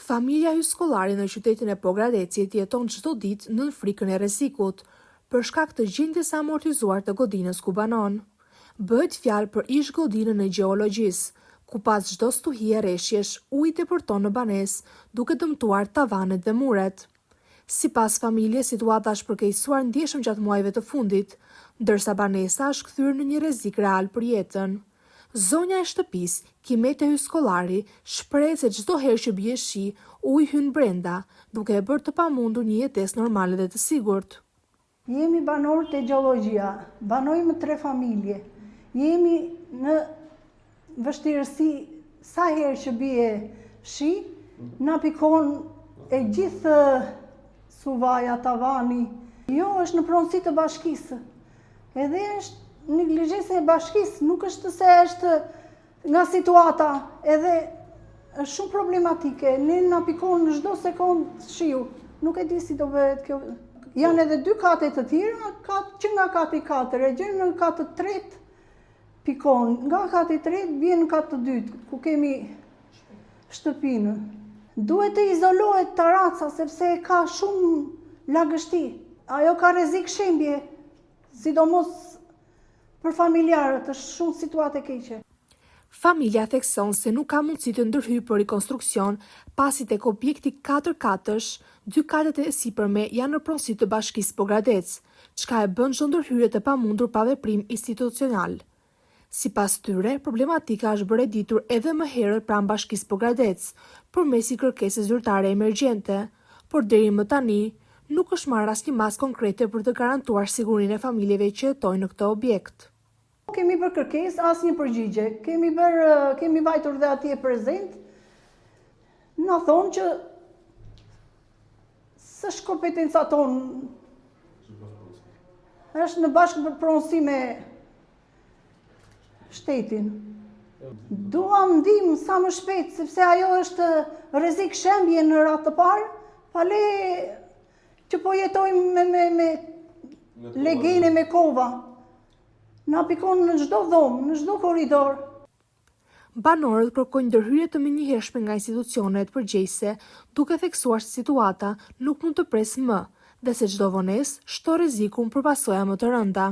Familja hyjskollare në qytetin e Pogradecit jeton çdo ditë nën frikën e rrezikut, për shkak të gjendjes së amortizuar të godinës ku banon. Bëhet fjalë për ish godinën e gjeologjisë, ku pas çdo stuhie rreshjesh, uji tepërton në banesë, duke dëmtuar tavanet dhe muret. Sipas familjes, situata është përkeqësuar ndjeshëm gjatë muajve të fundit, ndërsa banesa është kthyer në një rrezik real për jetën. Zonja e shtëpisë, Kimete Hyjskollari, shpreh se çdo herë që bie shi, uji hyn brenda, duke e bërë të pamundur një jetesë normale dhe të sigurt. Jemi banorë të gjeologjia, banojmë 3 familje. Jemi në vështirësi sa herë që bie shi, na pikon e gjithë suvaja, tavani. Jo, është në pronësi të bashkisë. Edhe është neglizhencë e bashkisë, nuk është se është nga situata, edhe është shumë problematike. Ne na pikon në çdo sekond shiu. Nuk e di si do bëhet kjo. Janë edhe 2 kate të tjera, që nga kati 4, e gjën në katë 3 pikon. Nga kati 3 bjen në katë 2, ku kemi shtëpinë. Duhet të izolohet taraca, sepse ka shumë lagështi. Ajo ka rrezik shembje, sidomos për familjarët, është shumë situatë e keqe. Familja thekson se nuk ka mundësi të ndërhyjë për rikonstruksion, pasi tek objekti 4 katësh, 2 katet e sipërme janë në pronësi të Bashkisë Pogradec, çka e bën çdo ndërhyrje të pamundur pa veprim institucional. Sipas tyre, problematika është bërë e ditur edhe më herët pranë Bashkisë Pogradec, përmes një kërkese zyrtare emergjente, por deri më tani nuk është marrë asnjë masë konkrete për të garantuar sigurinë e familjeve që jetojnë në këtë objekt. Kemi bërë kërkesë, asnjë përgjigje. Kemi vajtur dhe atje prezent. Na thonë që s'është kompetenca tonë. Është në bashkëpronësi me shtetin. Duam ndihmë sa më shpejt, sepse ajo është rrezik shembje në radhë të parë, pale që po jetojmë me legene, me kova. Na pikon në çdo dhomë, në çdo korridor. Banorët kërkojnë ndërhyrje të menjëhershme nga institucionet përgjegjëse, duke theksuar se situata nuk mund të presë më dhe se çdo vonesë shton rrezikun për pasoja më të rënda.